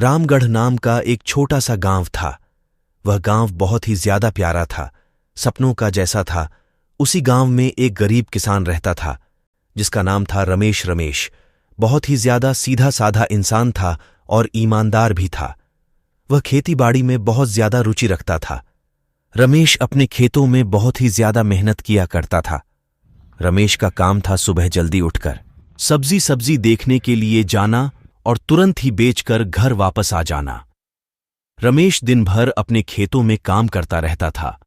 रामगढ़ नाम का एक छोटा सा गांव था। वह गांव बहुत ही ज्यादा प्यारा था, सपनों का जैसा था। उसी गांव में एक गरीब किसान रहता था जिसका नाम था रमेश। रमेश बहुत ही ज्यादा सीधा साधा इंसान था और ईमानदार भी था। वह खेती बाड़ी में बहुत ज्यादा रुचि रखता था। रमेश अपने खेतों में बहुत ही ज्यादा मेहनत किया करता था। रमेश का काम था सुबह जल्दी उठकर सब्जी देखने के लिए जाना और तुरंत ही बेचकर घर वापस आ जाना। रमेश दिन भर अपने खेतों में काम करता रहता था।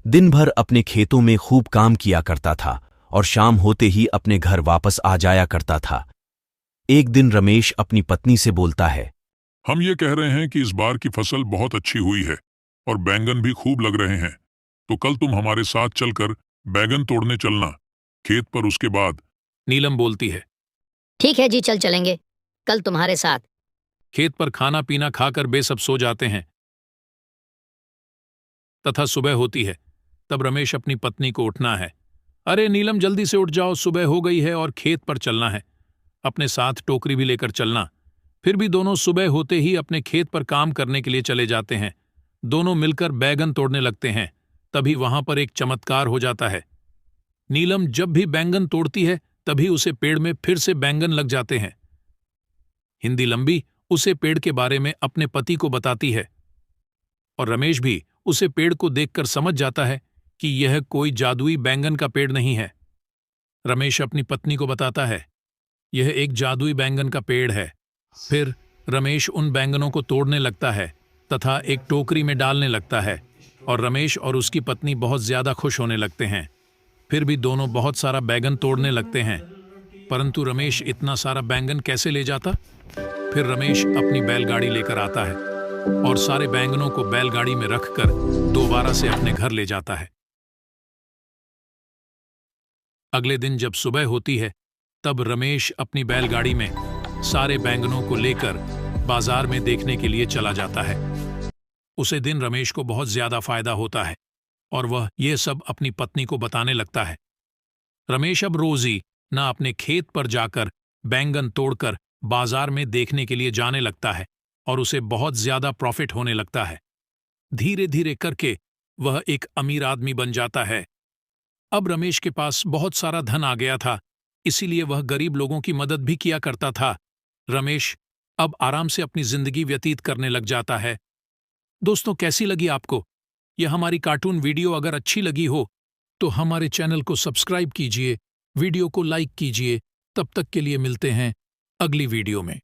दिन भर अपने खेतों में खूब काम किया करता था और शाम होते ही अपने घर वापस आ जाया करता था। एक दिन रमेश अपनी पत्नी से बोलता है, हम ये कह रहे हैं कि इस बार की फसल बहुत अच्छी हुई है और बैंगन भी खूब लग रहे हैं, तो कल तुम हमारे साथ चलकर बैंगन तोड़ने चलना खेत पर। उसके बाद नीलम बोलती है, ठीक है जी, चल चलेंगे कल तुम्हारे साथ। खेत पर खाना पीना खाकर वे सब सो जाते हैं तथा सुबह होती है। तब रमेश अपनी पत्नी को उठना है। अरे नीलम, जल्दी से उठ जाओ, सुबह हो गई है और खेत पर चलना है। अपने साथ टोकरी भी लेकर चलना। फिर भी दोनों सुबह होते ही अपने खेत पर काम करने के लिए चले जाते हैं। दोनों मिलकर बैंगन तोड़ने लगते हैं। तभी वहां पर एक चमत्कार हो जाता है। नीलम जब भी बैंगन तोड़ती है तभी उसे पेड़ में फिर से बैंगन लग जाते हैं। हिंदी लंबी उसे पेड़ के बारे में अपने पति को बताती है और रमेश भी उसे पेड़ को देखकर समझ जाता है कि यह कोई जादुई बैंगन का पेड़ नहीं है। रमेश अपनी पत्नी को बताता है, यह एक जादुई बैंगन का पेड़ है। फिर रमेश उन बैंगनों को तोड़ने लगता है तथा एक टोकरी में डालने लगता है और रमेश और उसकी पत्नी बहुत ज्यादा खुश होने लगते हैं। फिर भी दोनों बहुत सारा बैंगन तोड़ने लगते हैं, परंतु रमेश इतना सारा बैंगन कैसे ले जाता? फिर रमेश अपनी बैलगाड़ी लेकर आता है और सारे बैंगनों को बैलगाड़ी में रखकर दोबारा से अपने घर ले जाता है। अगले दिन जब सुबह होती है तब रमेश अपनी बैलगाड़ी में सारे बैंगनों को लेकर बाजार में देखने के लिए चला जाता है। उसे दिन रमेश को बहुत ज्यादा फायदा होता है और वह ये सब अपनी पत्नी को बताने लगता है। रमेश अब रोज ही ना अपने खेत पर जाकर बैंगन तोड़कर बाजार में देखने के लिए जाने लगता है और उसे बहुत ज्यादा प्रॉफिट होने लगता है। धीरे धीरे करके वह एक अमीर आदमी बन जाता है। अब रमेश के पास बहुत सारा धन आ गया था, इसीलिए वह गरीब लोगों की मदद भी किया करता था। रमेश अब आराम से अपनी जिंदगी व्यतीत करने लग जाता है। दोस्तों, कैसी लगी आपको यह हमारी कार्टून वीडियो? अगर अच्छी लगी हो तो हमारे चैनल को सब्सक्राइब कीजिए, वीडियो को लाइक कीजिए। तब तक के लिए मिलते हैं अगली वीडियो में।